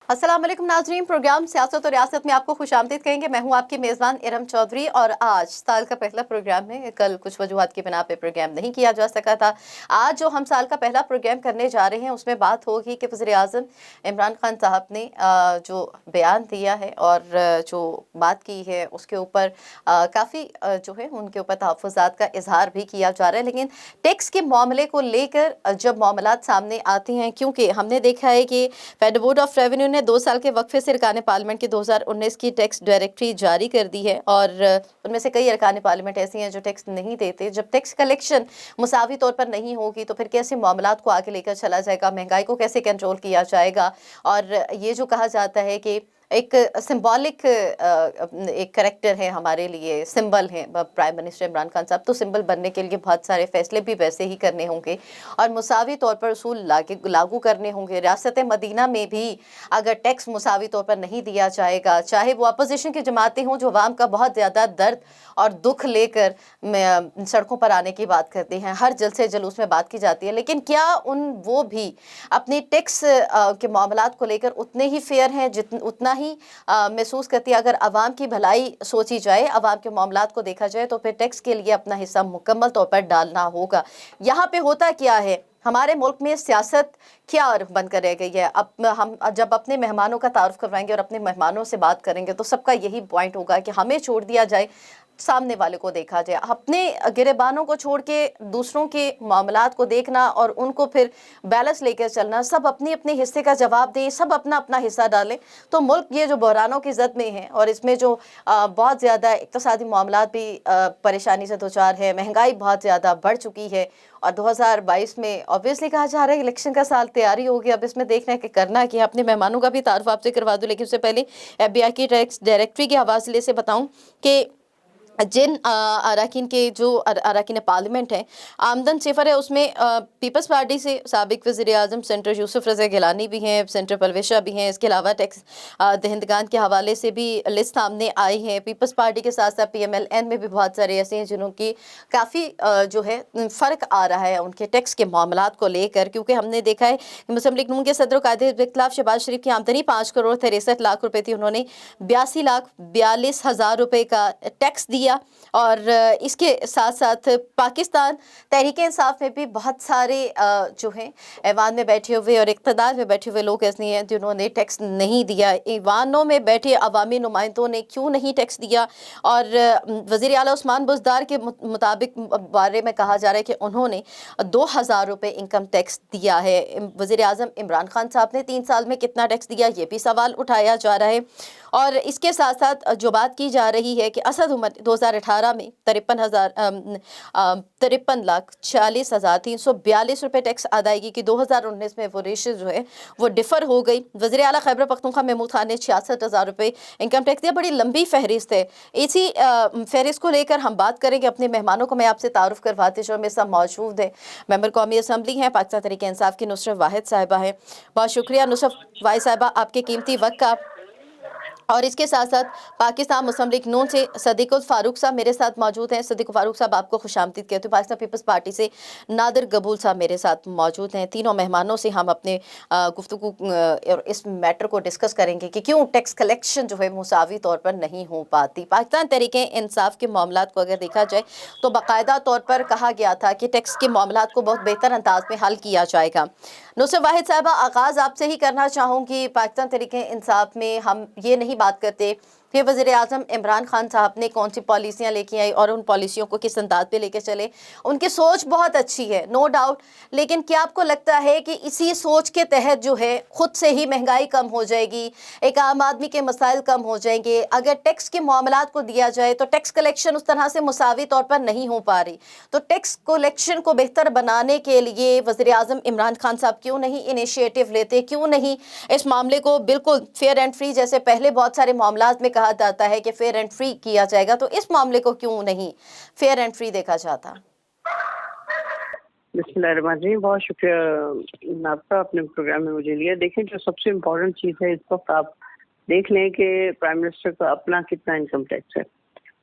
अस्सलाम वालेकुम नाजरीन, प्रोग्राम सियासत और रियासत में आपको खुशामदीद कहेंगे। मैं हूं आपकी मेज़बान इरम चौधरी और आज साल का पहला प्रोग्राम है। कल कुछ वजूहात की बिना पे प्रोग्राम नहीं किया जा सका था। आज जो हम साल का पहला प्रोग्राम करने जा रहे हैं उसमें बात होगी कि वज़ीर आज़म इमरान खान साहब ने जो बयान दिया है और जो बात की है उसके ऊपर काफ़ी जो है उनके ऊपर तहफ़्फ़ुज़ात का इजहार भी किया जा रहा है। लेकिन टैक्स के मामले को लेकर जब मामलात सामने आते हैं, क्योंकि हमने देखा है कि फेडरल बोर्ड ऑफ रेवेन्यू ने 2 साल के वक्फे से अरकान पार्लियामेंट की 2019 की टैक्स डायरेक्टरी जारी कर दी है और उनमें से कई अरकान पार्लियामेंट ऐसी हैं जो टैक्स नहीं देते। जब टैक्स कलेक्शन मुसावी तौर पर नहीं होगी तो फिर कैसे मामलात को आगे लेकर चला जाएगा, महंगाई को कैसे कंट्रोल किया जाएगा। और ये जो कहा जाता है कि एक सिंबॉलिक एक करेक्टर है हमारे लिए, सिंबल है प्राइम मिनिस्टर इमरान खान साहब, तो सिंबल बनने के लिए बहुत सारे फैसले भी वैसे ही करने होंगे और मुसावी तौर पर उसूल लागू करने होंगे। रियासत मदीना में भी अगर टैक्स मुसावी तौर पर नहीं दिया जाएगा, चाहे वो अपोजिशन की जमातें हों जो अवाम का बहुत ज़्यादा दर्द और दुख लेकर सड़कों पर आने की बात करती हैं, हर जलसे जुलूस में बात की जाती है, लेकिन क्या वो भी अपनी टैक्स के मामलात को लेकर उतने ही फेयर हैं, उतना ही महसूस करती है। अगर अवाम की भलाई सोची जाए, अवाम के मामलात को देखा जाए तो फिर टैक्स के लिए अपना हिस्सा मुकम्मल तौर पर डालना होगा। यहाँ पे होता क्या है, हमारे मुल्क में सियासत क्या बन कर रह गई है। अब हम जब अपने मेहमानों का तारुफ करवाएंगे और अपने मेहमानों से बात करेंगे तो सबका यही पॉइंट होगा कि हमें छोड़ दिया जाए, सामने वाले को देखा जाए। अपने गिरेबानों को छोड़ के दूसरों के मामलात को देखना और उनको फिर बैलेंस लेकर चलना, सब अपने अपने हिस्से का जवाब दें, सब अपना अपना हिस्सा डालें तो मुल्क ये जो बहरानों की जद में है और इसमें जो बहुत ज़्यादा इक़्तिसादी मामलात भी परेशानी से दोचार है, महंगाई बहुत ज़्यादा बढ़ चुकी है और 2022 में ऑब्वियसली कहा जा रहा है इलेक्शन का साल, तैयारी होगी। अब इसमें देखना है कि करना कि अपने मेहमानों का भी तारुफ आपसे करवा दूँ, लेकिन उससे पहले FBI की टैक्स डायरेक्टरी के हवाले से बताऊँ कि जिन अरकान के जो अरकान पार्लियामेंट हैं, आमदन सिफर है उसमें पीपल्स पार्टी से साबिक वज़ीर आज़म सेंटर यूसुफ रज़ा गिलानी भी हैं, सेंटर परवेश भी हैं। इसके अलावा टैक्स दहिंदगान के हवाले से भी लिस्ट सामने आई है। पीपल्स पार्टी के साथ साथ PMLN में भी बहुत सारे ऐसे हैं जिन्हों की काफ़ी जो है फ़र्क आ रहा है उनके टैक्स के मामलात को लेकर, क्योंकि हमने देखा है कि मुस्लिम लीग नून के सदर कायदे इख्तिलाफ शहबाज शरीफ की आमदनी 5 करोड़ 63 लाख रुपए थी। उन्होंने 82,42,000 रुपए का टैक्स दिया और इसके साथ साथ पाकिस्तान तहरीक इंसाफ में भी बहुत सारे जो हैं ऐवान में बैठे हुए और इक़्तिदार में बैठे हुए लोग ऐसे हैं जिन्होंने टैक्स नहीं दिया। ऐवानों में बैठे अवामी नुमाइंदों ने क्यों नहीं टैक्स दिया? और वज़ीर आला उस्मान बुज़दार के मुताबिक बारे में कहा जा रहा है कि उन्होंने 2,000 रुपये इनकम टैक्स दिया है। वज़ीर आज़म इमरान खान साहब ने 3 साल में कितना टैक्स दिया, ये भी सवाल उठाया जा रहा है। और इसके साथ साथ जो बात की जा रही है कि असद उमर 2018 में 53,40,342 रुपये टैक्स अदायगी की, 2019 में वो रेशो जो है वो डिफ़र हो गई। वज़ीर आला खैबर पख्तूनख्वा महमूद खान ने 66,000 रुपये इनकम टैक्स दिया। बड़ी लंबी फहरिस्त है। इसी फहरिस्त को लेकर हम बात करेंगे। अपने मेहमानों को मैं आपसे तारुफ करवाते जो मेरे साथ मौजूद है, मेंबर कौमी असम्बली हैं पाकिस्तान तहरीक इंसाफ की नुसरत वाहिद साहिबा हैं। बहुत शुक्रिया नुसरत वाहिद साहिबा आपके कीमती वक्त का। और इसके साथ साथ पाकिस्तान मुस्लिम लीग नून से सदीकुल फारूक साहब मेरे साथ मौजूद हैं। सदीकुल फारूक साहब आपको खुशामदीद कहते हैं। पाकिस्तान पीपल्स पार्टी से नादिर गबूल साहब मेरे साथ मौजूद हैं। तीनों मेहमानों से हम अपने गुफ्तगू और इस मैटर को डिस्कस करेंगे कि क्यों टैक्स कलेक्शन जो है मुसावी तौर पर नहीं हो पाती। पाकिस्तान तहरीक इंसाफ के मामलात को अगर देखा जाए तो बाकायदा तौर पर कहा गया था कि टैक्स के मामलात को बहुत बेहतर अंदाज में हल किया जाएगा। नुसरत वाहिद साहबा, आगाज़ आपसे ही करना चाहूँगी। पाकिस्तान तहरीक इंसाफ में हम ये नहीं बात करते कि वज़ीर आज़म इमरान खान साहब ने कौन सी पॉलिसियाँ लेके आई और उन पॉलिसियों को किस अंदाज पे लेके चले। उनकी सोच बहुत अच्छी है, नो डाउट, लेकिन क्या आपको लगता है कि इसी सोच के तहत जो है खुद से ही महंगाई कम हो जाएगी, एक आम आदमी के मसाइल कम हो जाएंगे? अगर टैक्स के मामलात को दिया जाए तो टैक्स कलेक्शन उस तरह से मुसावी तौर पर नहीं हो पा रही, तो टैक्स कलेक्शन को बेहतर बनाने के लिए वज़ीर आज़म इमरान खान साहब क्यों नहीं इनिशिएटिव लेते, क्यों नहीं इस मामले को बिल्कुल फेयर एंड फ्री, जैसे पहले बहुत सारे मामलात में कहा जाता है कि फेयर एंड फ्री किया जाएगा, तो इस मामले को क्यों नहीं फेयर एंड फ्री देखा जाता? बिस्मिल्लाहिर्रहमानिर्रहीम, बहुत शुक्रिया आपका अपने प्रोग्राम में मुझे लिया। देखें, जो सबसे इम्पोर्टेंट चीज़ है इस वक्त आप देख लें कि प्राइम मिनिस्टर का अपना कितना इनकम टैक्स है।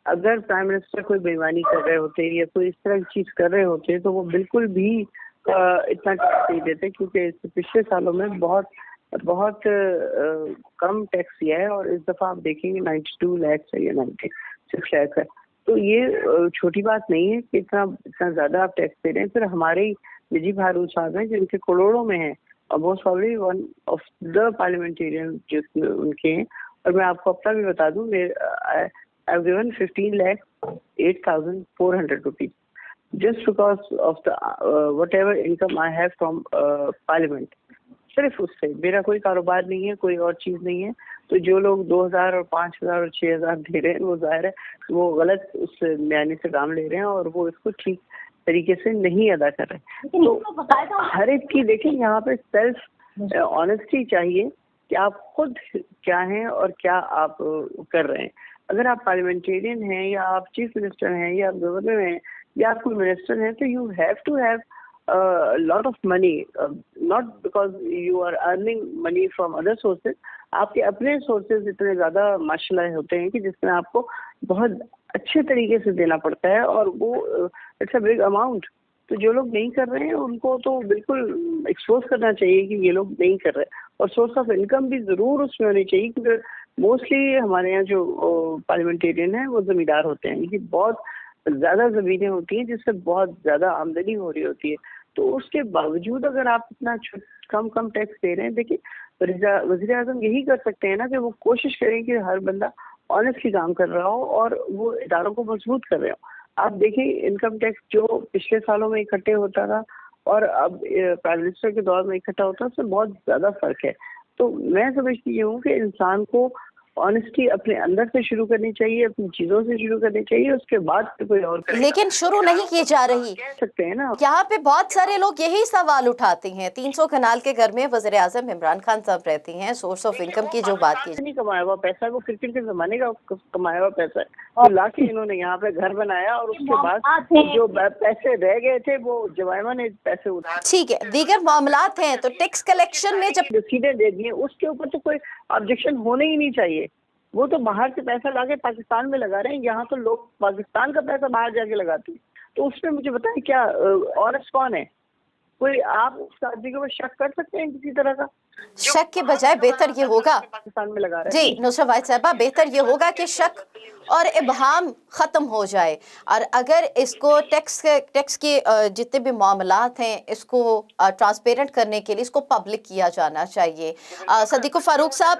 अगर प्राइम मिनिस्टर कोई बेईमानी कर रहे होते या कोई इस तरह की चीज़ कर रहे होते तो वो बिल्कुल भी इतना टैक्स नहीं देते, क्योंकि पिछले सालों में बहुत بہت کم ٹیکس دیا ہے، اور اس دفعہ آپ دیکھیں گے 92 لاکھ ہے یا 96 لاکھ ہے. تو یہ چھوٹی بات نہیں ہے کہ اتنا زیادہ آپ ٹیکس دے رہے ہیں. پھر ہمارے نجیب ہارون صاحب ہیں جن کے کروڑوں میں ہیں، اور most probably one of the parliamentarian جس میں ان کے ہیں. اور میں آپ کو اپنا بھی بتا دوں، I've given 15,08,400 rupees just because of the whatever income I have from parliament. صرف اس سے میرا کوئی کاروبار نہیں ہے، کوئی اور چیز نہیں ہے. تو جو لوگ 2,000 اور 5,000 اور 6,000 دے رہے ہیں، وہ ظاہر ہے وہ غلط اس بیانی سے کام لے رہے ہیں، اور وہ اس کو ٹھیک طریقے سے نہیں ادا کر رہے. تو ہر ایک کی دیکھیں یہاں پہ سیلف آنیسٹی چاہیے کہ آپ خود کیا ہیں اور کیا آپ کر رہے ہیں. اگر آپ پارلیمنٹیرین ہیں، یا آپ چیف منسٹر ہیں، یا آپ گورنر ہیں، یا آپ کوئی منسٹر ہیں، تو you have to have lot of money, not because you are earning money from other sources. آپ کے اپنے سورسز اتنے زیادہ ماشاء اللہ ہوتے ہیں کہ جس میں آپ کو بہت اچھے طریقے سے دینا پڑتا ہے، اور وہ اٹس اے بگ اماؤنٹ. تو جو لوگ نہیں کر رہے ہیں ان کو تو بالکل ایکسپوز کرنا چاہیے کہ یہ لوگ نہیں کر رہے. اور سورس آف انکم بھی ضرور اس میں ہونی چاہیے، کیونکہ موسٹلی ہمارے یہاں جو پارلیمنٹیرین ہیں وہ زمیندار ہوتے ہیں، کہ بہت زیادہ زمینیں ہوتی ہیں جس سے بہت زیادہ آمدنی ہو رہی ہوتی ہے. تو اس کے باوجود اگر آپ اتنا کم ٹیکس دے رہے ہیں، دیکھیے وزیر اعظم یہی کر سکتے ہیں نا کہ وہ کوشش کریں کہ ہر بندہ آنیسٹلی کام کر رہا ہو اور وہ اداروں کو مضبوط کر رہے ہو. آپ دیکھیں انکم ٹیکس جو پچھلے سالوں میں اکٹھے ہوتا تھا اور اب پرائم منسٹر کے دور میں اکٹھا ہوتا ہے، اس سے بہت زیادہ فرق ہے. تو میں سمجھتی ہوں کہ انسان کو آنیسٹی اپنے اندر سے شروع کرنی چاہیے، اپنی چیزوں سے شروع کرنی چاہیے، اس کے بعد کوئی اور کرے گا. لیکن شروع نہیں کی جا رہی. کہہ سکتے ہیں نا، یہاں پہ بہت سارے لوگ یہی سوال اٹھاتے ہیں. 300 کنال کے گھر میں وزیر اعظم عمران خان صاحب رہتے ہیں. سورس آف انکم کی جو بات کی نہیں کمایا ہوا پیسہ ہے، وہ کرکٹ کے زمانے کا کمایا ہوا پیسہ ہے. تو لا کے انہوں نے یہاں پہ گھر بنایا، اور اس کے بعد جو پیسے رہ گئے تھے وہ جمائمہ نے پیسے اٹھا. ٹھیک ہے، دیگر معاملات ہیں. تو ٹیکس کلیکشن میں جب رسیدیں دے دیے، اس کے اوپر تو کوئی آبجیکشن ہونا ہی نہیں چاہیے. وہ تو باہر سے پیسہ لا کے پاکستان میں لگا رہے ہیں، یہاں تو لوگ پاکستان کا پیسہ باہر جا کے لگاتے ہیں. تو اس میں مجھے بتائیں کیا آنیسٹ کون ہے؟ کوئی آپ اس آدمی کے اوپر شک کر سکتے ہیں کسی طرح کا؟ شک کے بجائے بہتر یہ ہوگا، پاکستان میں لگا رہے ہیں. جی نصرت واحد صاحبہ، بہتر یہ ہوگا کہ شک اور ابہام ختم ہو جائے. اور اگر اس کو ٹیکس کے جتنے بھی معاملات ہیں اس کو ٹرانسپیرنٹ کرنے کے لیے اس کو پبلک کیا جانا چاہیے. صدیق فاروق صاحب،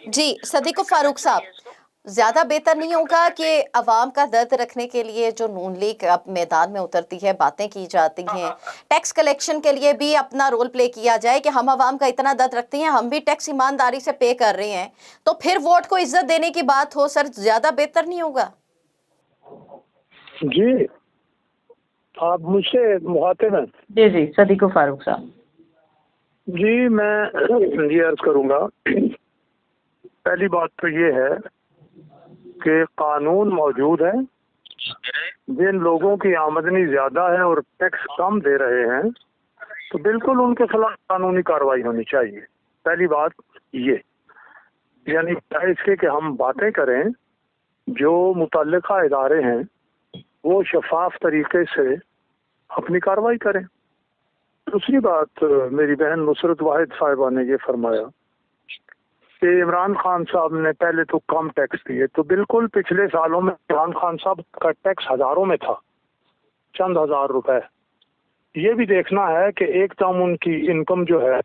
جی صدیق فاروق صاحب، زیادہ بہتر نہیں ہوگا کہ عوام کا درد رکھنے کے لیے جو نون لیگ اب میدان میں اترتی ہے، باتیں کی جاتی ہیں، ٹیکس کلیکشن کے لیے بھی اپنا رول پلے کیا جائے کہ ہم عوام کا اتنا درد رکھتے ہیں، ہم بھی ٹیکس ایمانداری سے پے کر رہے ہیں، تو پھر ووٹ کو عزت دینے کی بات ہو. سر زیادہ بہتر نہیں ہوگا؟ جی آپ مجھ سے مخاطب ہیں؟ جی صدیق فاروق صاحب. جی میں یہ عرض کروں گا، پہلی بات تو یہ ہے کہ قانون موجود ہے. جن لوگوں کی آمدنی زیادہ ہے اور ٹیکس کم دے رہے ہیں تو بالکل ان کے خلاف قانونی کارروائی ہونی چاہیے. پہلی بات یہ، یعنی اس کے کہ ہم باتیں کریں، جو متعلقہ ادارے ہیں وہ شفاف طریقے سے اپنی کارروائی کریں. دوسری بات، میری بہن نصرت واحد صاحبہ نے یہ فرمایا کہ عمران خان صاحب نے پہلے تو کم ٹیکس دیے، تو بالکل پچھلے سالوں میں عمران خان صاحب کا ٹیکس ہزاروں میں تھا، چند ہزار روپے. یہ بھی دیکھنا ہے کہ ایک دم ان کی انکم جو ہے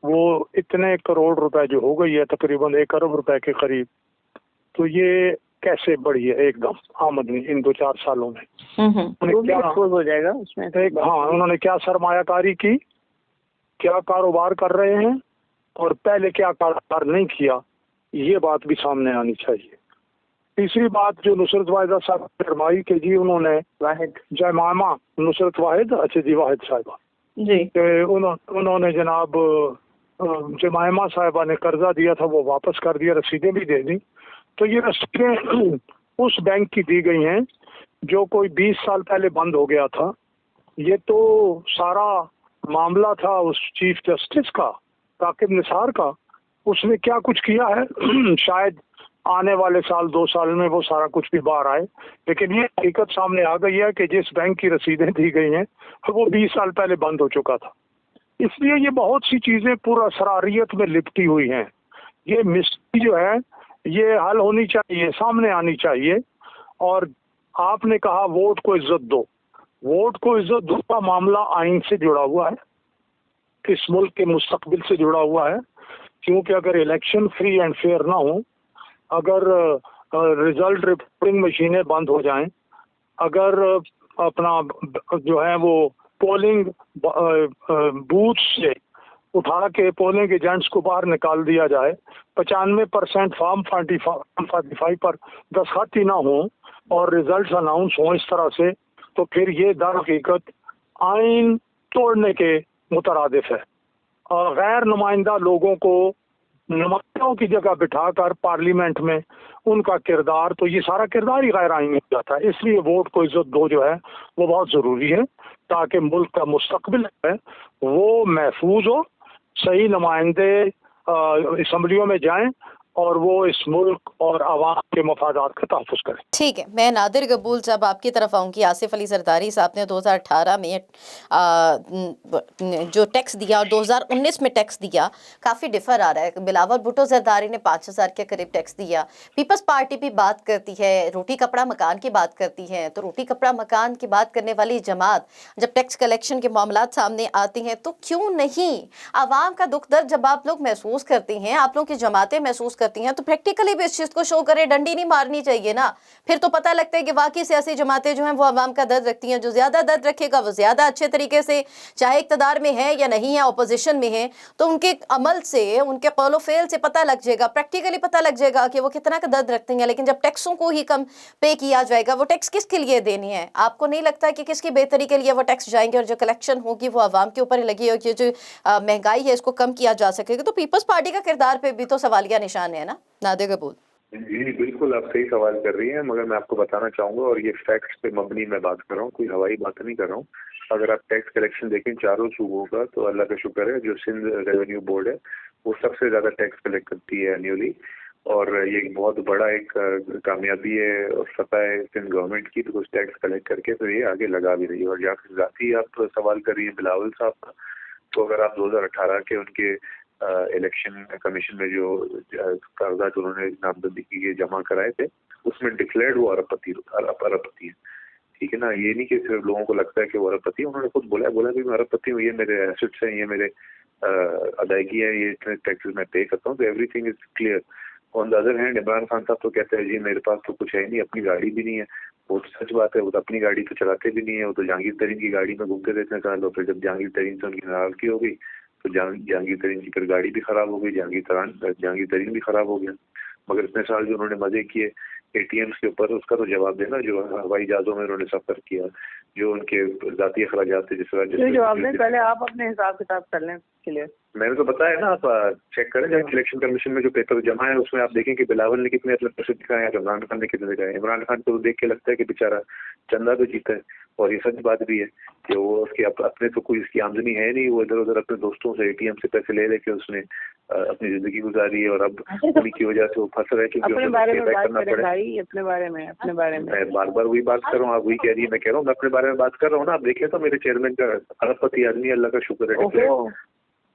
وہ اتنے کروڑ روپے جو ہو گئی ہے، تقریباً 1 ارب روپے کے قریب. تو یہ کیسے بڑھی ہے ایک دم آمدنی ان 2-4 سالوں میں؟ ہو جائے گا اس میں. ہاں، انہوں نے کیا سرمایہ کاری کی، کیا کاروبار کر رہے ہیں، اور پہلے کیا کاروبار نہیں کیا، یہ بات بھی سامنے آنی چاہیے. تیسری بات جو نصرت واحدہ صاحب نے فرمائی کہ جی انہوں نے جمائمہ نصرت واحد، اچھا جی واحد صاحبہ جی، کہ انہوں نے جناب جمائمہ صاحبہ نے قرضہ دیا تھا وہ واپس کر دیا، رسیدیں بھی دے دیں. تو یہ رسیدیں اس بینک کی دی گئی ہیں جو کوئی 20 سال پہلے بند ہو گیا تھا. یہ تو سارا معاملہ تھا اس چیف جسٹس کا، ثاقب نثار کا. اس نے کیا کچھ کیا ہے شاید آنے والے سال 2 سال میں وہ سارا کچھ بھی باہر آئے، لیکن یہ حقیقت سامنے آ گئی ہے کہ جس بینک کی رسیدیں دی گئی ہیں وہ 20 سال پہلے بند ہو چکا تھا. इसलिए ये बहुत सी चीजें पूरा असरारियत में लिपटी हुई हैं। ये मिस्ट्री जो है ये हल होनी चाहिए, सामने आनी चाहिए। और आपने कहा वोट को इज्जत दो, वोट को इज्जत दो का मामला आइन से जुड़ा हुआ है, इस मुल्क के मुस्तकबिल से जुड़ा हुआ है। क्योंकि अगर इलेक्शन फ्री एंड फेयर ना हो, अगर रिजल्ट रिपोर्टिंग मशीनें बंद हो जाएं, अगर अपना जो है वो पोलिंग बूथ से उठा के पोलिंग एजेंट्स को बाहर निकाल दिया जाए, 95% फॉर्म 45 पर दस्तखत ही ना हो और रिजल्ट अनाउंस हो इस तरह से, तो फिर ये दर हकीकत आइन तोड़ने के मुतरादिफ है। और गैर नुमाइंदा लोगों को नुमाइंदों की जगह बिठाकर पार्लियामेंट में उनका किरदार, तो ये सारा किरदार ही गैर आईनी हो जाता है। इसलिए वोट को इज्जत दो जो है वो बहुत ज़रूरी है, ताकि मुल्क का मुस्तकबिल है वो महफूज हो, सही नुमाइंदे असम्बलियों में जाएं और वो इस मुल्क और आवाम के मफादात का तहफ़्फ़ुज़ करें। ठीक है, मैं नादिर कबूल जब आपकी तरफ आऊँगी, आसिफ अली जरदारी साहब ने 2018 में जो टैक्स दिया और 2019 में टैक्स दिया काफ़ी डिफर आ रहा है। बिलावल भुट्टो जरदारी ने 5000 के करीब टैक्स दिया। पीपल्स पार्टी भी बात करती है, रोटी कपड़ा मकान की बात करती है। तो रोटी कपड़ा मकान की बात करने वाली जमात जब टैक्स कलेक्शन के मामलात सामने आती हैं तो क्यों नहीं आवाम का दुख दर्द जब आप लोग महसूस करती हैं, आप लोग की जमातें महसूस करती हैं, तो प्रैक्टिकली भी इस चीज़ को शो करे, डंडी नहीं मारनी चाहिए ना। फिर तो पता लगता है कि वाकई सियासी जमातें जो हैं वो आवाम का दर्द रखती हैं। जो ज़्यादा दर्द रखेगा वो ज़्यादा अच्छे तरीके से, चाहे इक़्तिदार में है या नहीं है, अपोजिशन में है, तो उनके अमल से, उनके कौलो फेल से पता लग जाएगा, प्रैक्टिकली पता लग जाएगा कि वो कितना का दर्द रखते हैं। लेकिन जब टैक्सों को ही कम पे किया जाएगा, वो टैक्स किसके लिए देनी है? आपको नहीं लगता कि किसकी बेहतरी के लिए वो टैक्स जाएंगे और जो कलेक्शन होगी वो आवाम के ऊपर ही लगी होगी, जो महंगाई है इसको कम किया जा सकेगा? तो पीपल्स पार्टी का किरदार पे भी तो सवालिया निशान है ना। नादिर कबूल। जी बिल्कुल, आप सही सवाल कर रही हैं, मगर मैं आपको बताना चाहूँगा, और ये फैक्ट्स पे मबनी मैं बात कर रहा हूँ, कोई हवाई बात नहीं कर रहा हूँ। अगर आप टैक्स कलेक्शन देखें चारों सूबों का, तो अल्लाह का शुक्र है जो सिंध रेवेन्यू बोर्ड है वो सबसे ज़्यादा टैक्स कलेक्ट करती है एनुअली, और ये एक बहुत बड़ा एक कामयाबी है और फतह है सिंध गवर्नमेंट की, तो कुछ टैक्स कलेक्ट करके तो ये आगे लगा भी रही है। और जहाँ फिर ज़ाती आप सवाल कर रही हैं बिलावल साहब का, तो अगर आप 2018 के उनके इलेक्शन कमीशन में जो कागजात उन्होंने नामजदगी के जमा कराए थे, उसमें डिक्लेयर्ड वो अरबपति है, ठीक है ना। ये नहीं कि सिर्फ लोगों को लगता है कि वो अरबपति है, उन्होंने खुद बोला कि मैं अरबपति हूँ, ये मेरे एसेट्स हैं, ये मेरे अदायगी है, ये इतने टैक्सेस मैं पे करता हूँ, तो everything is clear. On the other hand Imran Khan साहब तो कहते हैं जी मेरे पास तो कुछ है ही नहीं, अपनी गाड़ी भी नहीं है। वो तो सच बात है, वो तो अपनी गाड़ी तो चलाते भी नहीं है, वो तो जहांगीर तरीन की गाड़ी में घूमते रहते हैं साल, और फिर जब जहांगीर तरीन से उनकी नाराजगी हो गई तो जहांगीर तरीन की फिर गाड़ी भी खराब हो गई, जहांगीर तरीन भी खराब हो गया। मगर इतने साल जो उन्होंने मजे किए एटीएम्स के ऊपर, उसका तो जवाब देना, जो हवाई जहाजों में उन्होंने सफर किया, जो उनके जाती अखराजात थे, जिस तरह जवाब दें, पहले आप अपने हिसाब किताब कर लें क्लियर। मैंने तो बताया ना, आप चेक करें जब इलेक्शन कमीशन में जो पेपर जमा है उसमें आप देखें कि बिलावल ने कितने अपने पैसे दिखाए हैं, इमरान खान ने कितने दिखाए। इमरान खान को देख के लगता है कि बेचारा चंदा तो जीता है, और ये सच बात भी है कि वो उसकी अपने तो कोई इसकी आमदनी है नहीं, वो इधर उधर अपने दोस्तों से एटीएम से पैसे ले लेके उसने अपनी जिंदगी गुजारी है, और अब उन्हीं की वजह से वो फंस रहे क्योंकि अपने बारे में बात करें भाई, अपने बारे में मैं बार बार वही बात कर रहा हूँ, आप वही कह रही है, मैं कह रहा हूँ मैं अपने बारे में बात कर रहा हूँ ना। आप देखिए तो मेरे चेयरमैन का अरबपति आदमी, अल्लाह का शुक्र है,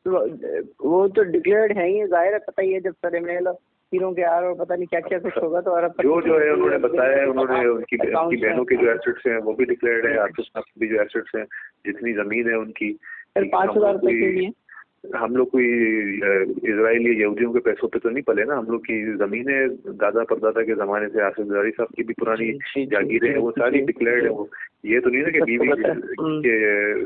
वो तो डिक्लेयर्ड है ही, जाहिर है, पता ही है जब सर मेल तीनों के आर और पता नहीं क्या क्या कुछ होगा, तो अरब जो है उन्होंने बताया है, उन्होंने उनकी बहनों के जो एसेट्स हैं वो भी डिक्लेयर्ड है, आतिफ साहब की भी जो एसेट्स हैं, जितनी जमीन है उनकी, 5,000 रुपए के लिए हम लोग कोई इजरायली यहूदियों के पैसों पे तो नहीं पले ना। हम लोग की जमीनें दादा परदादा के जमाने से, आसिफ जरदारी साहब की भी पुरानी जागीरें हैं, वो सारी डिक्लेयर्ड है। वो ये तो नहीं ना कि बीवी के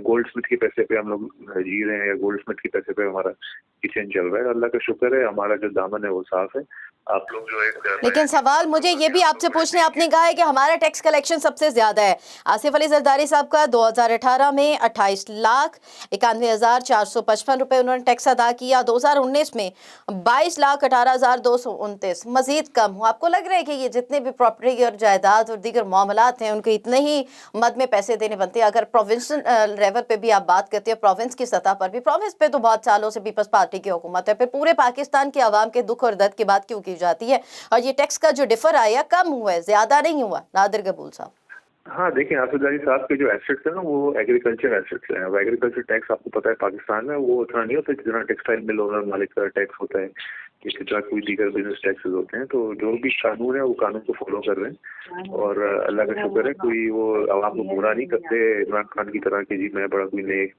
गोल्ड स्मिथ के पैसे पे हम लोग जी रहे हैं, या गोल्ड स्मिथ के पैसे पे हमारा किचन चल रहा है। अल्लाह का शुक्र है, हमारा जो दामन है वो साफ है। आप लोग जो है, लेकिन सवाल मुझे ये भी आपसे पूछने, आपने कहा है कि हमारा टैक्स कलेक्शन सबसे ज्यादा है। आसिफ अली जरदारी साहब का 2018 में 28,91,455 रुपए उन्होंने टैक्स अदा किया, 2019 में 22,18,229, मजीद कम हो। आपको लग रहा है कि ये जितने भी प्रॉपर्टी और जायदाद और दीगर मामलात हैं उनको इतने ही मद में पैसे देने बनते हैं? अगर प्रोविंशियल लेवल पे भी आप बात करते हैं, प्रोविंस की सतह पर भी, प्रोविंस पे तो बहुत सालों से पीपल्स पार्टी की हुकूमत है, फिर पूरे पाकिस्तान के आवाम के दुख और दर्द की बात क्यों की जाती है? और ये टैक्स का जो डिफर आया कम हुआ है, ज्यादा नहीं हुआ। नादिर कबूल साहब, हाँ देखिए, आसिफजारी साहब के जो एसेट्स हैं ना वो एग्रीकल्चर एसेट्स हैं। अब एग्रीकल्चर टैक्स आपको पता है पाकिस्तान में वो उतना नहीं होता जितना टेक्सटाइल मिल ओनर मालिक का टैक्स होता है, इसी तरह कोई दीगर बिजनेस टैक्सेस होते हैं। तो जो भी कानून है वो कानून को फॉलो कर रहे हैं और अल्लाह का शुक्र है कोई वो आवाम को गुमराह नहीं करते इमरान खान की तरह कि जी मैं बड़ा कोई नेक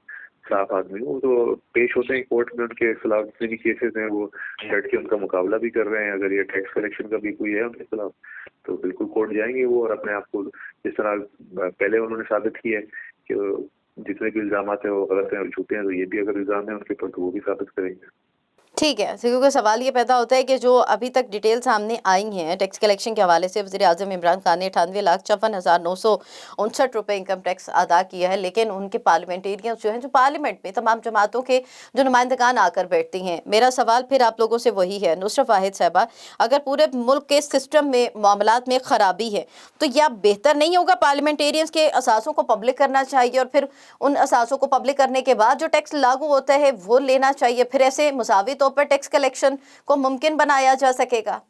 साफ आदमी हूँ। तो पेश होते हैं कोर्ट में, उनके खिलाफ जितने भी केसेस हैं वो डट के उनका मुकाबला भी कर रहे हैं। अगर ये टैक्स कलेक्शन का भी कोई है उनके खिलाफ तो बिल्कुल कोर्ट जाएंगे वो और अपने आप को जिस तरह पहले उन्होंने साबित किया कि जितने भी इल्जाम है वो गलत हैं और झूठे हैं, तो ये भी अगर इल्जाम है उनके ऊपर तो वो भी साबित करेंगे। ठीक है, तो क्योंकि सवाल ये पैदा होता है कि जो अभी तक डिटेल सामने आई हैं टैक्स कलेक्शन के हवाले से, वज़ीर-ए-आज़म इमरान खान ने 98,54,959 रुपये इनकम टैक्स अदा किया है, लेकिन उनके पार्लियामेंटेरियंस जो हैं, जो पार्लियामेंट में तमाम जमातों के जो नुमाइंदगान आकर बैठती हैं, मेरा सवाल फिर आप लोगों से वही है, नुसरत वाहिद साहिबा, अगर पूरे मुल्क के सिस्टम में मामलात में ख़राबी है तो या बेहतर नहीं होगा पार्लियामेंटेरियंस के असासों को पब्लिक करना चाहिए और फिर उन असासों को पब्लिक करने के बाद जो टैक्स लागू होता है वो लेना चाहिए, फिर ऐसे मुसावी तौर पर टैक्स कलेक्शन को मुमकिन बनाया जा सकेगा?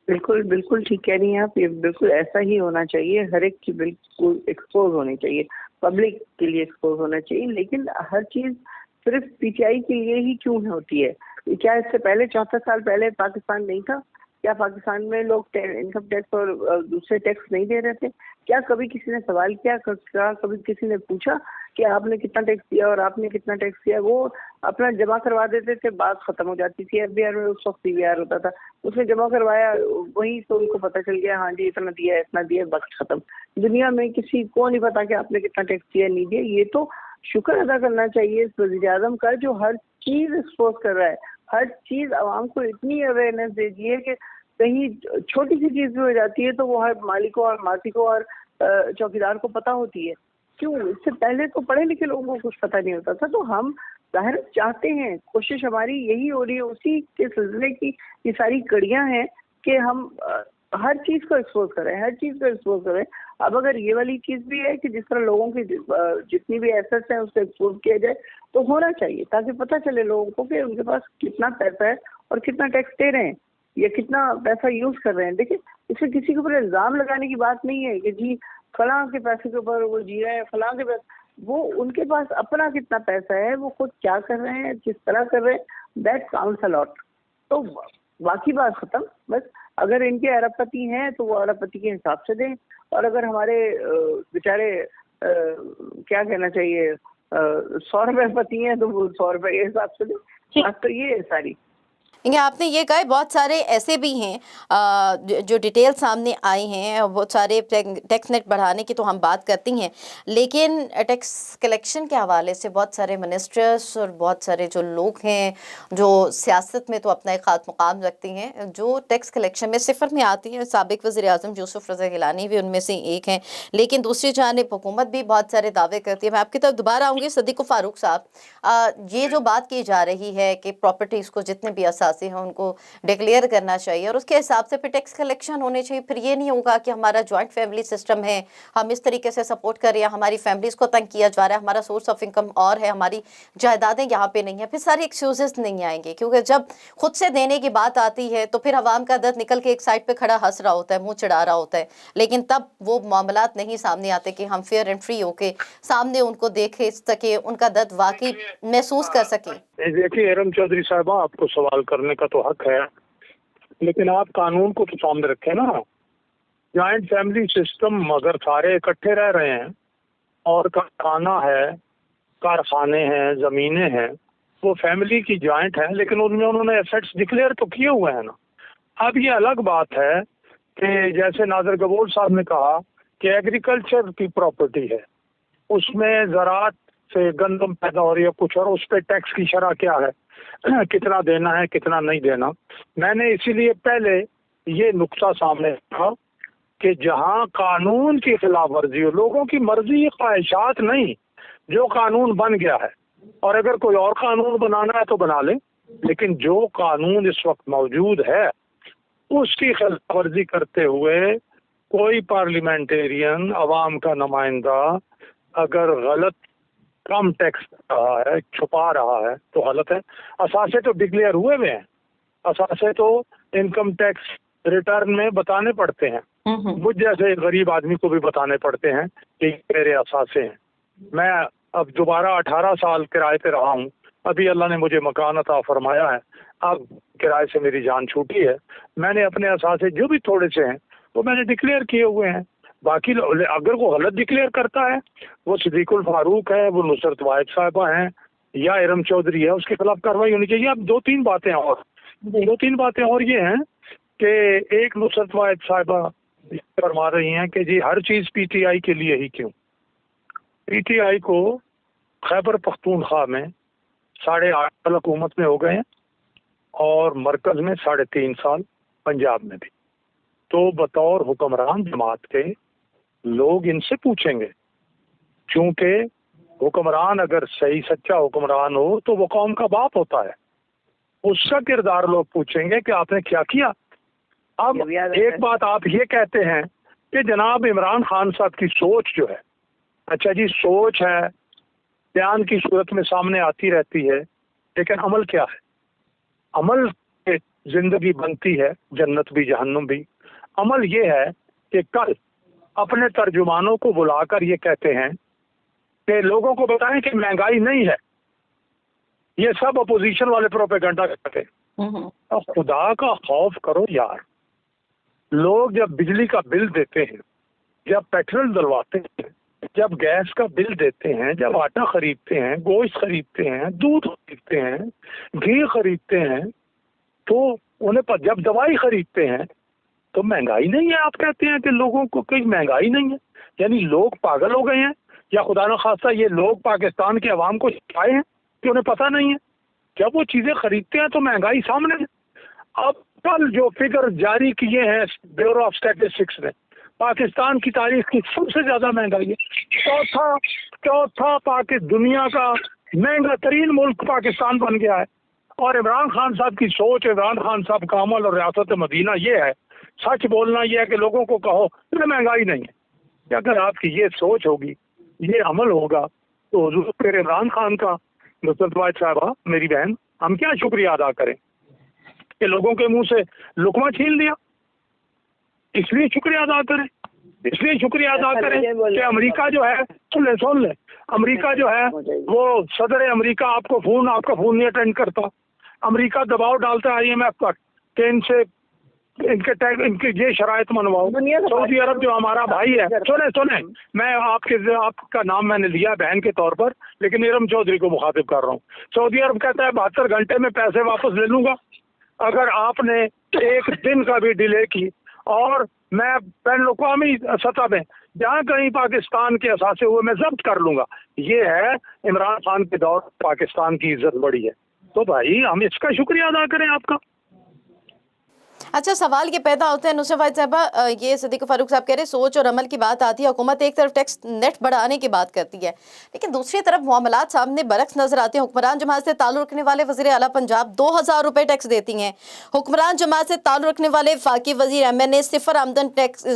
बिल्कुल बिल्कुल ठीक कह रही हैं आप, ये बिल्कुल ऐसा ही होना चाहिए। हर एक की बिल्कुल एक्सपोज होनी चाहिए, पब्लिक के लिए एक्सपोज होना चाहिए। लेकिन हर चीज सिर्फ पीटीआई के लिए ही क्यों होती है? क्या इससे पहले 74 साल पहले पाकिस्तान नहीं था? क्या पाकिस्तान में लोग इनकम टैक्स और दूसरे टैक्स नहीं दे रहे थे? क्या कभी किसी ने सवाल किया, कभी किसी ने पूछा कि आपने कितना टैक्स दिया और आपने कितना टैक्स दिया? वो अपना जमा करवा देते थे, बात खत्म हो जाती थी। एफबीआर में उस वक्त सीबीआर होता था, उसने जमा करवाया, वही तो उनको पता चल गया, हाँ जी इतना दिया इतना दिया, वक्त खत्म। दुनिया में किसी को नहीं पता कि आपने कितना टैक्स दिया नहीं दिया। ये तो शुक्र अदा करना चाहिए इस वज़ीर-ए-आज़म का जो हर चीज एक्सपोज कर रहा है, हर चीज आवाम को इतनी अवेयरनेस दे दी है कि कहीं छोटी सी चीज भी हो जाती है तो वो हर मालिकों और मासिकों और चौकीदार को पता होती है। क्यों? इससे पहले तो पढ़े लिखे लोगों को कुछ पता नहीं होता था। तो हम ज़ाहिर चाहते हैं, कोशिश हमारी यही हो रही है, उसी के सिलसिले की ये सारी कड़ियां हैं कि हम हर चीज को एक्सपोज करें, हर चीज को एक्सपोज करें। अब अगर ये वाली चीज भी है कि जिस तरह लोगों की जितनी भी एसेट्स हैं उसको एक्सपोज किया जाए तो होना चाहिए, ताकि पता चले लोगों को कि उनके पास कितना पैसा है और कितना टैक्स दे रहे हैं या कितना पैसा यूज कर रहे हैं। देखिए, इसमें किसी के ऊपर इल्जाम लगाने की बात नहीं है कि जी फलां के पैसे के ऊपर वो जी रहे हैं, फलां के पैसे, वो उनके पास अपना कितना पैसा है, वो खुद क्या कर रहे हैं, किस तरह कर रहे हैं, दैट काउंट्स अ लॉट। तो बाकी बात खत्म। बस अगर इनके अरबपति हैं तो वो अरबपति के हिसाब से दें, और अगर हमारे बेचारे क्या कहना चाहिए 100 रुपये पति हैं तो वो 100 रुपये के हिसाब से दें। बात तो ये है सारी। आपने ये कहा बहुत सारे ऐसे भी हैं जो डिटेल सामने आई हैं, बहुत सारे टैक्स नेट बढ़ाने की तो हम बात करती हैं, लेकिन टैक्स कलेक्शन के हवाले से बहुत सारे मिनिस्टर्स और बहुत सारे जो लोग हैं जो सियासत में तो अपना एक खास मुकाम रखती हैं, जो टैक्स कलेक्शन में सिफर में आती हैं। साबिक वज़ीर-ए-आज़म यूसुफ रज़ा गिलानी भी उनमें से एक हैं, लेकिन दूसरी जानिब हुकूमत भी बहुत सारे दावे करती है। मैं आपकी तरफ दोबारा आऊँगी। सदीक़ फ़ारूक साहब, ये जो बात की जा रही है कि प्रॉपर्टीज़ को जितने भी हैं उनको डिक्लेयर करना चाहिए और उसके हिसाब से फिर टैक्स कलेक्शन होने चाहिए, फिर ये नहीं होगा कि हमारा जॉइंट फैमिली सिस्टम है, हम इस तरीके से सपोर्ट कर रहे हैं, हमारी फैमिलीज़ को तंग किया जा रहा है, हमारा सोर्स ऑफ इनकम और है, हमारी जायदादें यहाँ पे नहीं है, फिर सारे एक्सक्यूजेस नहीं आएंगे। क्योंकि जब खुद से देने की बात आती है तो फिर अवाम का दर्द निकल के एक साइड पे खड़ा हंस रहा होता है, मुंह चढ़ा रहा होता है, लेकिन तब वो मामलात नहीं सामने आते कि हम फेयर एंड फ्री होके सामने उनको देखे सके, उनका दर्द वाकई महसूस कर सके। देखिए इरम चौधरी साहबा, आपको सवाल करने का तो हक है, लेकिन आप कानून को तो सामने रखें ना। जॉइंट फैमिली सिस्टम अगर सारे इकट्ठे रह रहे हैं और कारखाना है, कारखाने हैं, जमीनें हैं, वो फैमिली की जॉइंट है, लेकिन उनमें उन्होंने एसेट्स डिक्लेयर तो किए हुए हैं ना। अब ये अलग बात है कि जैसे नाज़र गबोर साहब ने कहा कि एग्रीकल्चर की प्रॉपर्टी है, उसमें ज़राअत से गंदम पैदा हो रही है कुछ, और उस पर टैक्स की शरह क्या है, कितना देना है कितना नहीं देना। मैंने इसीलिए पहले ये नुक्ता सामने रखा कि जहां कानून की खिलाफ वर्जी हो, लोगों की मर्जी ख्वाहिशात नहीं, जो कानून बन गया है, और अगर कोई और कानून बनाना है तो बना ले, लेकिन जो कानून इस वक्त मौजूद है उसकी खिलाफ वर्जी करते हुए कोई पार्लियामेंटेरियन, अवाम का नुमाइंदा अगर गलत कम टैक्स रहा है, छुपा रहा है तो गलत है। असासे तो डिक्लेयर हुए हुए हैं, असासे तो इनकम टैक्स रिटर्न में बताने पड़ते हैं। मुझ जैसे गरीब आदमी को भी बताने पड़ते हैं कि मेरे असासे हैं। मैं अब दोबारा 18 साल किराए पे रहा हूँ, अभी अल्लाह ने मुझे मकान अता फरमाया है, अब किराए से मेरी जान छूटी है। मैंने अपने असासे जो भी थोड़े से हैं वो मैंने डिक्लेयर किए हुए हैं। बाकी अगर वो गलत डिक्लेयर करता है, वो सिद्दीकुल फारूक है, वो नुसरत वाहिद साहिबा हैं या इरम चौधरी है, उसके खिलाफ कार्रवाई होनी चाहिए। अब दो तीन बातें और ये हैं कि एक नुसरत वाहिद साहिबा फरमा रही हैं कि जी हर चीज पीटीआई के लिए ही क्यों। पीटीआई को खैबर पख्तूनख्वा में 8.5 साल हुकूमत में हो गए हैं और मरकज में 3.5 साल, पंजाब में भी। तो बतौर हुक्मरान जमात के लोग इनसे पूछेंगे, क्योंकि हुक्मरान अगर सही सच्चा हुक्मरान हो तो वो कौम का बाप होता है, उसका किरदार लोग पूछेंगे कि आपने क्या किया। अब एक बात आप ये कहते हैं कि जनाब इमरान खान साहब की सोच जो है, अच्छा जी सोच है, बयान की सूरत में सामने आती रहती है, लेकिन अमल क्या है? अमल से जिंदगी बनती है, जन्नत भी जहन्नुम भी। अमल ये है कि कल अपने तर्जुमानों को बुलाकर ये कहते हैं कि लोगों को बताएं कि महंगाई नहीं है। ये सब अपोजिशन वाले प्रोपेगेंडा करते हैं। तो खुदा का खौफ करो यार, लोग जब बिजली का बिल देते हैं, जब पेट्रोल डलवाते हैं, जब गैस का बिल देते हैं, जब आटा खरीदते हैं, गोश्त खरीदते हैं, दूध खरीदते हैं, घी खरीदते हैं, तो उन्हें जब दवाई खरीदते हैं तो महंगाई नहीं है। आप कहते हैं कि लोगों को कोई महंगाई नहीं है, यानी लोग पागल हो गए हैं, या खुदा न खास्ता ये लोग पाकिस्तान के अवाम को सिखाए हैं कि उन्हें पता नहीं है। जब वो चीजें खरीदते हैं तो महंगाई सामने है। अब कल जो फिगर जारी किए हैं ब्यूरो ऑफ स्टैटिस्टिक्स ने, पाकिस्तान की तारीख की सबसे ज्यादा महंगाई है। चौथा दुनिया का महंगा तरीन मुल्क पाकिस्तान बन गया है। और इमरान खान साहब की सोच, इमरान खान साहब का अमल और रियासत मदीना ये है, सच बोलना ये है कि लोगों को कहो कि महंगाई नहीं है। कि अगर आपकी ये सोच होगी, ये अमल होगा, तो हुजूर फिर इमरान खान का, नुसरत वाहिद साहबा मेरी बहन, हम क्या शुक्रिया अदा करें कि लोगों के मुंह से लुकमा छीन लिया। इसलिए शुक्रिया अदा करें कि अमेरिका जो है, सुन ले, अमेरिका जो है वो सदर अमेरिका आपका फोन नहीं अटेंड करता। अमेरिका दबाव डालता है IMF पर कि इनसे इनके ये शराइत मनवाओ। सऊदी अरब जो हमारा भाई है, सुने मैं आपका नाम मैंने लिया बहन के तौर पर, लेकिन इरम चौधरी को मुखातिब कर रहा हूँ। सऊदी अरब कहता है 72 घंटे में पैसे वापस ले लूंगा अगर आपने एक दिन का भी डिले की, और मैं बैन अवी सतह में जहाँ कहीं पाकिस्तान के असासे हुए मैं जब्त कर लूंगा। ये है इमरान खान के दौर पाकिस्तान की इज्जत बढ़ी है। तो भाई हम इसका शुक्रिया अदा करें आपका। अच्छा, सवाल ये पैदा होता है नुसरत वाहिद साहबा, ये सिद्दीकुल फारूक साहब कह रहे सोच और अमल की बात आती है, हुकूमत एक तरफ टैक्स नेट बढ़ाने की बात करती है, लेकिन दूसरी तरफ मामलात सामने बरक्स नजर आते हैं। हुक्मरान जमात से ताल्लुक़ रखने वाले वज़ीर आला पंजाब 2000 रुपये टैक्स देती हैं। हुक्मरान जमात से ताल्लुक़ रखने वाले फाकी वज़ीर MNA सिफर आमदन टैक्स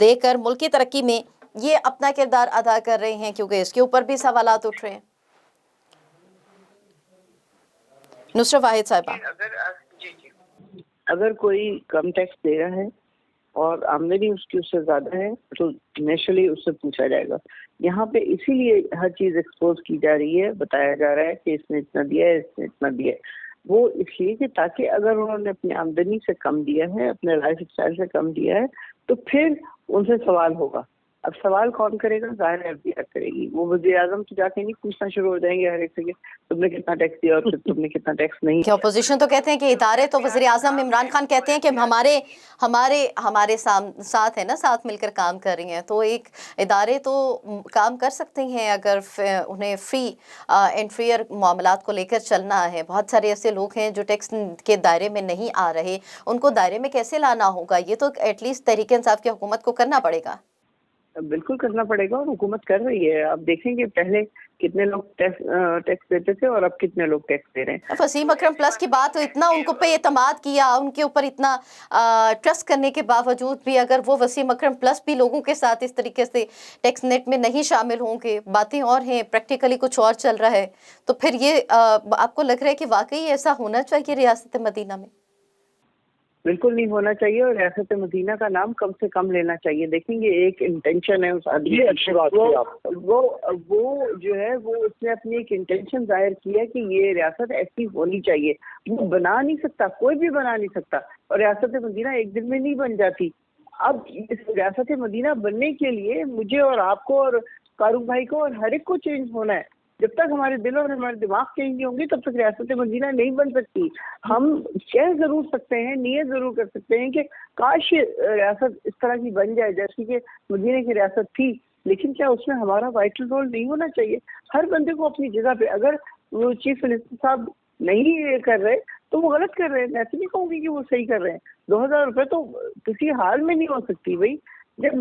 देकर मुल्क की तरक्की में ये अपना किरदार अदा कर रहे हैं, क्योंकि इसके ऊपर भी सवालात उठ रहे हैं। नुसरत वाहिद साहबा, अगर कोई कम टैक्स दे रहा है और आमदनी उसकी उससे ज्यादा है तो नेचुरली उससे पूछा जाएगा। यहाँ पे इसीलिए हर चीज एक्सपोज की जा रही है, बताया जा रहा है कि इसने इतना दिया है, इसने इतना दिया है। वो इसलिए कि ताकि अगर उन्होंने अपनी आमदनी से कम दिया है, अपने लाइफ स्टाइल से कम दिया है, तो फिर उनसे सवाल होगा। अब सवाल कौन करेगा? ज़ाहिर है FDR करेगी। वो वज़ीर आज़म तो जाके नहीं पूछना शुरू हो जाएंगे हर एक से कि तुमने कितना टैक्स दिया और फिर तुमने कितना टैक्स नहीं। कि अपोजिशन तो कहते हैं कि इदारे, तो वज़ीर आज़म इमरान खान कहते हैं कि हमारे साथ है ना, साथ मिलकर काम कर रही हैं। तो एक इदारे तो काम कर सकते हैं अगर उन्हें फ्री एंड फेयर मामलात को लेकर चलना है। बहुत सारे ऐसे लोग हैं जो टैक्स के दायरे में नहीं आ रहे, उनको दायरे में कैसे लाना होगा, ये तो एटलीस्ट तहरीक इंसाफ की हुकूमत को करना पड़ेगा। बिल्कुल करना पड़ेगा और हुकूमत कर रही है। आप देखेंगे पहले कितने लोग टैक्स देते थे और अब कितने लोग टैक्स दे रहे हैं। वसीम अकरम प्लस की बात, इतना उनको पे एतमाद किया, उनके ऊपर इतना ट्रस्ट करने के बावजूद भी अगर वो वसीम अकरम प्लस भी लोगों के साथ इस तरीके से टैक्स नेट में नहीं शामिल होंगे, बातें और हैं, प्रैक्टिकली कुछ और चल रहा है, तो फिर ये आपको लग रहा है कि वाकई ऐसा होना चाहिए रियासत मदीना में? बिल्कुल नहीं होना चाहिए और रियासत मदीना का नाम कम से कम लेना चाहिए। देखेंगे एक इंटेंशन है उस आदमी, ये अच्छी बात की आप। वो जो है वो उसने अपनी एक इंटेंशन जाहिर की है कि ये रियासत ऐसी होनी चाहिए। वो बना नहीं सकता, कोई भी बना नहीं सकता, और रियासत मदीना एक दिन में नहीं बन जाती। अब इस रियासत मदीना बनने के लिए मुझे और आपको और फारूक भाई को और हर एक को चेंज होना है। जब तक हमारे दिल और हमारे दिमाग चेंज नहीं होंगे तब तक रियासत मदीना नहीं बन सकती। हम कह जरूर सकते हैं, नियत जरूर कर सकते हैं कि काश ये रियासत इस तरह की बन जाए जैसे कि मदीना की रियासत थी, लेकिन क्या उसमें हमारा वाइटल रोल नहीं होना चाहिए? हर बंदे को अपनी जगह पे, अगर वो चीफ मिनिस्टर साहब नहीं कर रहे तो वो गलत कर रहे हैं, मैं तो नहीं कहूँगी कि वो सही कर रहे हैं। 2000 रुपये तो किसी हाल में नहीं हो सकती भाई। जब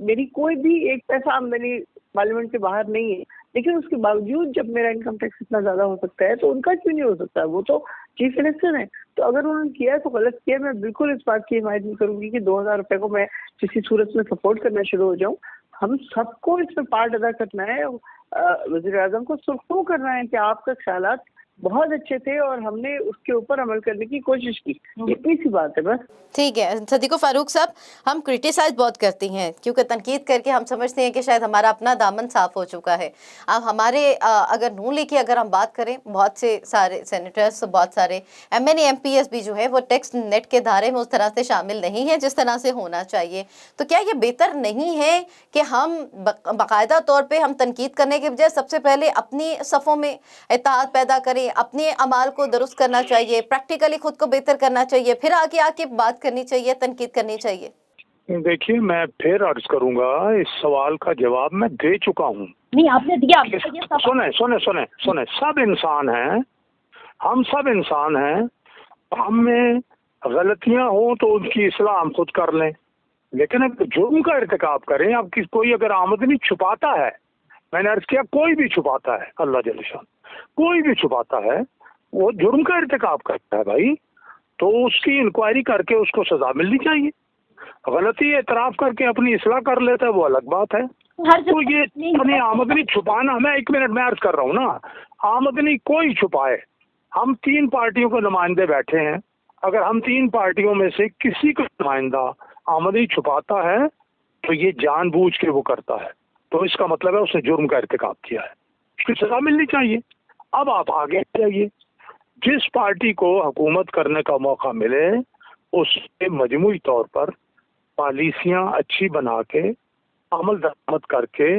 मेरी कोई भी एक पैसा आमदनी पार्लियामेंट के बाहर नहीं है, लेकिन उसके बावजूद जब मेरा इनकम टैक्स इतना ज्यादा हो सकता है तो उनका क्यों नहीं हो सकता? वो तो चीफ मिनिस्टर है। तो अगर उन्होंने किया है तो गलत किया। मैं बिल्कुल इस बात की हिमायत नहीं करूंगी कि 2000 रुपये को मैं किसी सूरत में सपोर्ट करना शुरू हो जाऊं। हम सबको इसमें पार्ट अदा करना है। वज़ीर आज़म को सुरखरू करना है कि आपके ख्यालात बहुत अच्छे थे और हमने उसके ऊपर अमल करने की कोशिश की। इतनी सी बात है बस। ठीक है सदीको फारूक साहब, हम क्रिटिसाइज बहुत करती हैं क्योंकि तनकीद करके हम समझते हैं कि शायद हमारा अपना दामन साफ हो चुका है। अब हमारे अगर नून लीग की अगर हम बात करें, बहुत से सारे सेनेटर्स, बहुत सारे MNA MPs भी जो है वो टैक्स नेट के धारे में उस तरह से शामिल नहीं है जिस तरह से होना चाहिए। तो क्या ये बेहतर नहीं है कि हम बाकायदा तौर पर हम तनकीद करने के बजाय सबसे पहले अपनी सफ़ों में इत्तेहाद पैदा करें, अपने अमाल को दुरुस्त करना चाहिए, प्रैक्टिकली खुद को बेहतर करना चाहिए, फिर आगे आके बात करनी चाहिए, तनकीद करनी चाहिए? देखिए, मैं फिर अर्ज करूंगा, इस सवाल का जवाब मैं दे चुका हूँ। नहीं, आपने दिया। सुने, सब इंसान हैं, हम सब इंसान हैं। हम में गलतियां हो तो उनकी इस्लाह हम खुद कर लें, लेकिन अब जुर्म का इर्तिकाब करें। अब कोई अगर आमदनी छुपाता है, मैंने अर्ज किया कोई भी छुपाता है, अल्लाह जल्ल शान कोई भी छुपाता है, वो जुर्म का इर्तिकाब करता है भाई, तो उसकी इंक्वायरी करके उसको सजा मिलनी चाहिए। गलती एतराफ करके अपनी इस्लाह कर लेता है वो अलग बात है। तो ये अपनी आमदनी छुपाना, मैं 1 मिनट में अर्ज कर रहा हूँ ना, आमदनी कोई छुपाए। हम 3 पार्टियों के नुमाइंदे बैठे हैं, अगर हम 3 पार्टियों में से किसी का नुमाइंदा आमदनी छुपाता है तो ये जानबूझ के वो करता है, तो इसका मतलब है उसने जुर्म का इर्तिकाब किया है, उसकी सजा मिलनी चाहिए। अब आप आगे जाइए, जिस पार्टी को हुकूमत करने का मौका मिले उससे मजमूई तौर पर पॉलिसियां अच्छी बना के, अमल दरामद करके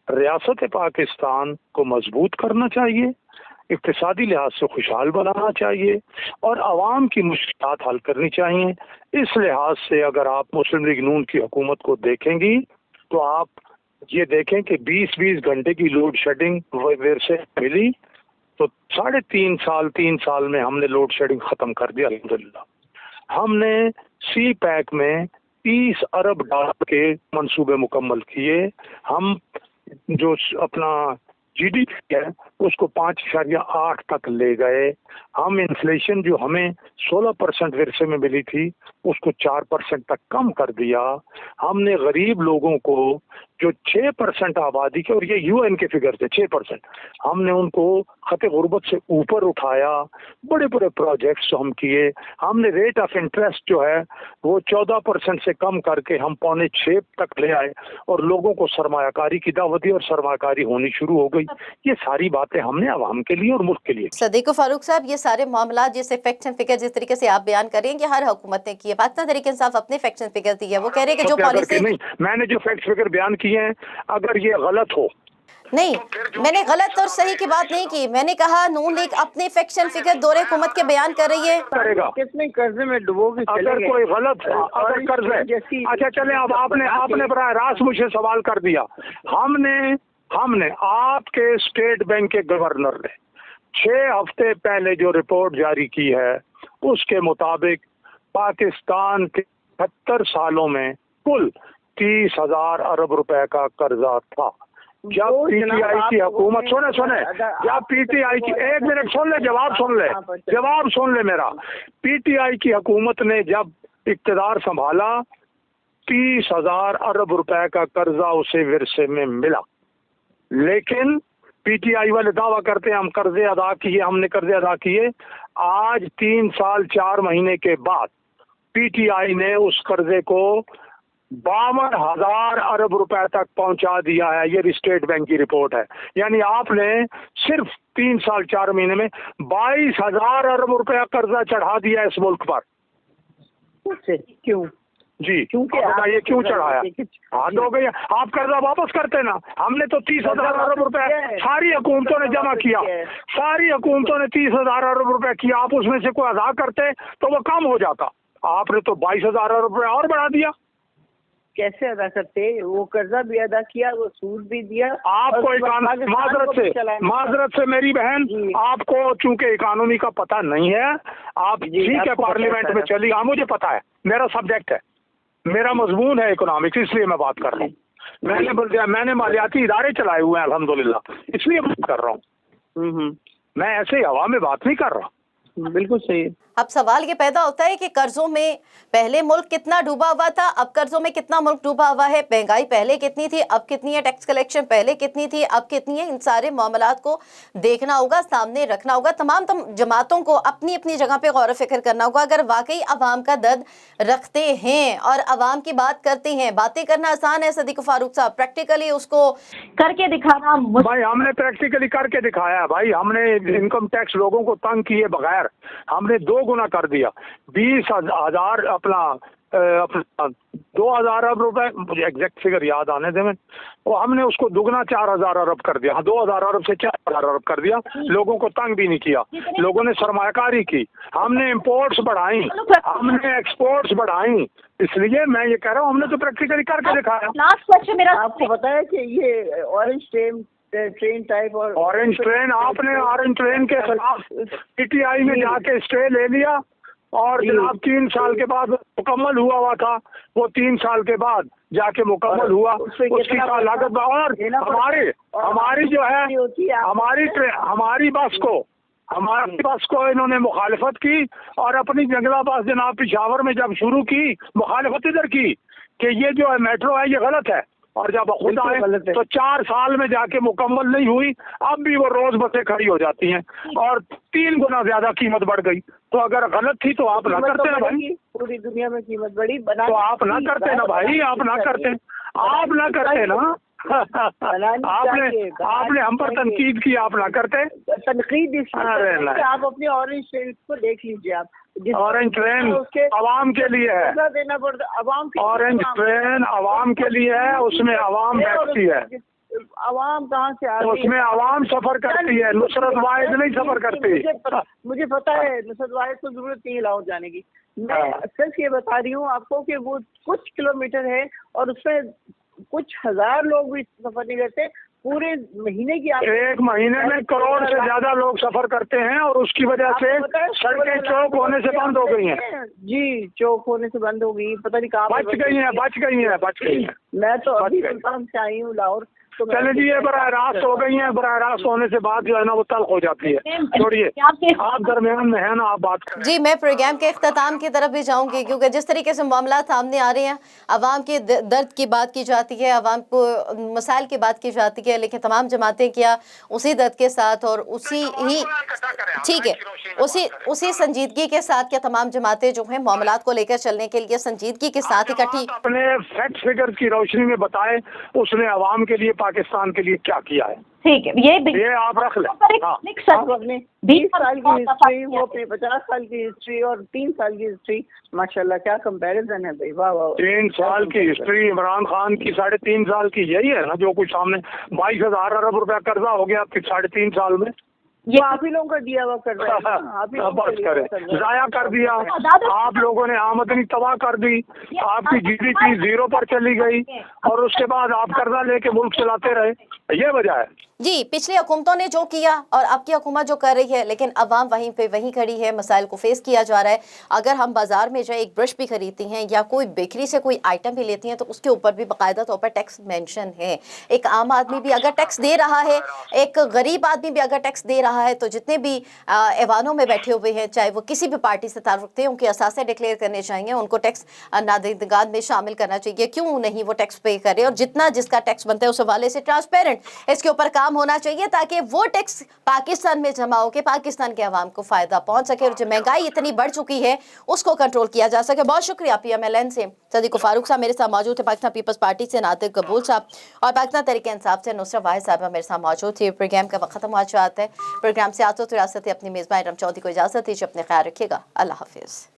रियासत पाकिस्तान को मजबूत करना चाहिए, इक्तिसादी लिहाज से खुशहाल बनाना चाहिए और आवाम की मुश्किलात हल करनी चाहिए। इस लिहाज से अगर आप मुस्लिम लीग नून की हुकूमत को देखेंगी तो आप ये देखें कि 20-20 घंटे की लोड शेडिंग से मिली तो 3 साल में हमने लोड शेडिंग खत्म कर दिया अल्हम्दुलिल्लाह। हमने CPEC में 30 अरब डॉलर के मंसूबे मुकम्मल किए। हम जो अपना GDP है उसको 5.8 तक ले गए। हम इन्फ्लेशन जो हमें 16% विरसे में मिली थी उसको 4% तक कम कर दिया। हमने गरीब लोगों को जो 6% आबादी के, और ये UN के फिगर थे 6%, हमने उनको खते गुर्बत से ऊपर उठाया। बड़े बड़े प्रोजेक्ट्स हम किए। हमने रेट ऑफ इंटरेस्ट जो है वो 14% से कम करके हम 5.25 तक ले आए और लोगों को सरमायाकारी की दावत दी और सरमायाकारी होनी शुरू हो गई। ये सारी बातें हमने आवाम के लिए और मुल्क के लिए। सदीको फारूक साहब, ये सारे मामला जैसे फैक्ट्स एंड फिगर जिस तरीके से आप बयान कर रहे हैं कि हर हुकूमत ने की है, पाकिस्तान तहरीक इंसाफ अपने फैक्ट्स एंड फिगर दी है, वो कह रहे हैं कि जो पॉलिसी नहीं, मैंने जो फैक्ट्स फिगर बयान किए हैं अगर ये गलत हो, नहीं, मैंने गलत और सही की बात नहीं की। मैंने कहा नून लीग अपने फैक्ट्स एंड फिगर दौरे हुकूमत के बयान कर रही है। करेगा कितने कर्जे में डुबोगे? अगर कोई गलत, अगर कर्ज है, अच्छा चले, अब आपने बराह रास्त मुझे सवाल कर दिया। हमने आपके स्टेट बैंक के गवर्नर ने 6 हफ्ते पहले जो रिपोर्ट जारी की है उसके मुताबिक पाकिस्तान के 70 सालों में कुल 30,000 अरब रुपए का कर्जा था। जब PTI की हुकूमत, सुने, जब PTI की, 1 मिनट सुन ले, जवाब सुन ले मेरा। PTI की हुकूमत ने जब इक़्तिदार संभाला 30,000 अरब रुपए का कर्जा उसे विरसे में मिला, लेकिन पीटीआई वाले दावा करते हैं हम कर्जे अदा किए, हमने कर्जे अदा किए। आज 3 साल 4 महीने के बाद पीटीआई ने उस कर्जे को 52,000 अरब रुपए तक पहुंचा दिया है। ये स्टेट बैंक की रिपोर्ट है। यानी आपने सिर्फ 3 साल 4 महीने में 22,000 अरब रुपया कर्जा चढ़ा दिया इस मुल्क पर। क्यों? जी, क्योंकि आप बताइए क्यों चढ़ाया? हद हो गई। आप कर्जा वापस करते ना। हमने तो 30,000 अरब रुपए सारी हुकूमतों ने जमा किया, सारी हुकूमतों ने 30,000 अरब रुपए किया। आप उसमें से कोई अदा करते तो वो कम हो जाता। आपने तो 22,000 अरब रुपए और बढ़ा दिया। कैसे अदा करते? वो कर्जा भी अदा किया, वो सूद भी दिया। आपको माजरत से मेरी बहन, आपको चूंकि इकोनॉमी का पता नहीं है, आप ठीक है पार्लियामेंट में चली। हाँ मुझे पता है, मेरा सब्जेक्ट है, मेरा मजमून है इकोनॉमिक्स, इसलिए मैं बात कर रहा हूँ। मैंने मालियाती इदारे चलाए हुए हैं अल्हम्दुलिल्लाह, इसलिए बात कर रहा हूँ। मैं ऐसे हवा में बात नहीं कर रहा। बिल्कुल सही। अब सवाल ये पैदा होता है कि कर्जों में पहले मुल्क कितना डूबा हुआ था, अब कर्जों में कितना मुल्क डूबा हुआ है, महंगाई पहले कितनी थी, अब कितनी है, टैक्स कलेक्शन पहले कितनी थी, अब कितनी है। इन सारे मामलात को देखना होगा, सामने रखना होगा। तमाम जमातों को अपनी अपनी जगह पे गौर फिक्र करना होगा। अगर वाकई अवाम का दर्द रखते हैं और अवाम की बात करते हैं, बातें करना आसान है सदीक फारूक साहब, प्रैक्टिकली उसको करके दिखाना भाई हमने प्रैक्टिकली करके दिखाया है। भाई हमने इनकम टैक्स लोगों को तंग किए बगैर हमने 2 गुना कर दिया। 20,000 अपना 2,000 अरब रुपए, मुझे एग्जैक्ट फिगर याद आने दे, वो हमने उसको दुगना 4,000 अरब कर दिया। 2,000 अरब से 4,000 अरब कर दिया। लोगों को तंग भी नहीं किया, लोगों ने सरमायाकारी की। हमने इम्पोर्ट्स बढ़ाई, हमने एक्सपोर्ट्स बढ़ाई। इसलिए मैं ये कह रहा हूँ हमने तो प्रैक्टिकली करके दिखाया। लास्ट क्वेश्चन मेरा, आपको पता है कि ये ऑरेंज ट्रेन टाइप और ऑरेंज ट्रेन, आपने ऑरेंज ट्रेन के खिलाफ पीटीआई में जाके स्टे ले लिया और जनाब 3 साल के बाद मुकम्मल हुआ था। वो 3 साल के बाद जाके मुकम्मल हुआ, उसकी लागत। और हमारी जो है हमारी बस को इन्होंने मुखालिफत की और अपनी जंगला बस जनाब पिशावर में जब शुरू की, मुखालिफत इधर की कि ये जो है मेट्रो है ये गलत है। और जब खुद आए तो 4 साल में जाके मुकम्मल नहीं हुई। अब भी वो रोज बसें खड़ी हो जाती हैं और 3 गुना ज्यादा कीमत बढ़ गई। तो अगर गलत थी तो आप ना करते ना भाई। पूरी दुनिया में कीमत बढ़ी, तो आप ना करते ना भाई, आप ना करते ना। आपने हम पर तनकीद की, आप ना करते। तनकीद आप अपनी ऑरेंज ट्रेन को देख लीजिए। आप ऑरेंज ट्रेन अवाम के लिए है, देना पड़ता अवाम। ऑरेंज ट्रेन अवाम के लिए है, उसमें अवाम बैठती है। अवाम कहाँ से आ रही है? उसमें अवाम सफर करती है, नुसरत वाहिद नहीं सफर करती। मुझे पता है नुसरत वाहिद को जरूरत नहीं लाहौर जाने की। मैं सिर्फ ये बता रही हूँ आपको कि वो कुछ किलोमीटर है और उसमें कुछ हजार लोग भी सफर नहीं करते। पूरे महीने की 1 महीने में करोड़ से ज्यादा लोग सफर करते हैं और उसकी वजह से सड़कें चौक होने से बंद हो गई हैं। जी, चौक होने से बंद हो गई, पता नहीं कहाँ बच गई हैं। मैं तो अभी सुल्तान से आई हूँ लाहौर। चले जी, ये बराह रास्त हो गई हैं। बराह रास्त होने से बात जो है ना वो तल्ख हो जाती है। छोड़िए, आप दरमियान में है ना, आप बात करें। जी, मैं प्रोग्राम के इख्तिताम की तरफ भी जाऊंगी क्योंकि जिस तरीके से मामला सामने आ रहे हैं, अवाम के दर्द की बात की जाती है, अवाम को मसाइल की बात की जाती है, लेकिन तमाम जमातें क्या उसी दर्द के साथ और उसी ही ठीक है उसी संजीदगी के साथ क्या तमाम जमातें जो हैं मामलात को लेकर चलने के लिए संजीदगी के साथ इकट्ठी अपने फैक्ट फिगर की रोशनी में बताए उसने अवाम के लिए, पाकिस्तान के लिए क्या किया है। ठीक है, ये आप रख लें। आप अपने 20 साल की हिस्ट्री, वो अपने 50 साल की हिस्ट्री और 3 साल की हिस्ट्री, माशाल्लाह क्या कंपैरिजन है भाई। वाह वाह। 3 साल की हिस्ट्री इमरान खान की 3.5 साल की यही है ना जो कुछ सामने 22,000 अरब रुपया कर्जा हो गया 3.5 साल में। ये आप ही लोगों का दिया हुआ कर रहा है, बस करें, जाया कर दिया। आप लोगों ने आमदनी तबाह कर दी, आपकी जीडीपी 0 पर चली गई और उसके बाद आप कर्जा लेके मुल्क चलाते रहे। ये वजह है जी। पिछली हुकूमतों ने जो किया और अब की हुकूमत जो कर रही है, लेकिन अवाम वहीं पे वहीं खड़ी है, मसाइल को फेस किया जा रहा है। अगर हम बाजार में जाए एक ब्रश भी खरीदती हैं या कोई बेकरी से कोई आइटम भी लेती हैं तो उसके ऊपर भी बाकायदा तौर पर टैक्स मेंशन है। एक आम आदमी भी अगर टैक्स दे रहा है, एक गरीब आदमी भी अगर टैक्स दे रहा है, तो जितने भी ऐवानों में बैठे हुए हैं, चाहे वो किसी भी पार्टी से ताल्लुक रखते हैं, उनके असासे डिक्लेयर करने चाहिए, उनको टैक्स नादीगान में शामिल करना चाहिए। क्यों नहीं वो टैक्स पे करे और जितना जिसका टैक्स बनता है उस हवाले से ट्रांसपेरेंट इसके ऊपर काम इंतजाम होना चाहिए ताकि वो टैक्स पाकिस्तान में जमा हो के पाकिस्तान के अवाम को फ़ायदा पहुंच सके और जो महंगाई इतनी बढ़ चुकी है उसको कंट्रोल किया जा सके। बहुत शुक्रिया। PMLN से सदीक फारूक साहब मेरे साथ मौजूद थे, पाकिस्तान पीपल्स पार्टी से नातिक कबूल साहब और पाकिस्तान तहरीक इंसाफ से नुसरत वाहिद साहब मेरे साथ मौजूद थे। प्रोग्राम का वक्त खत्म हो जाता है। प्रोग्राम से सियासत और रियासत अपनी मेज़बान इरम चौधरी को इजाज़त दीजिए। अपने ख्याल रखिएगा। अल्लाह हाफिज़।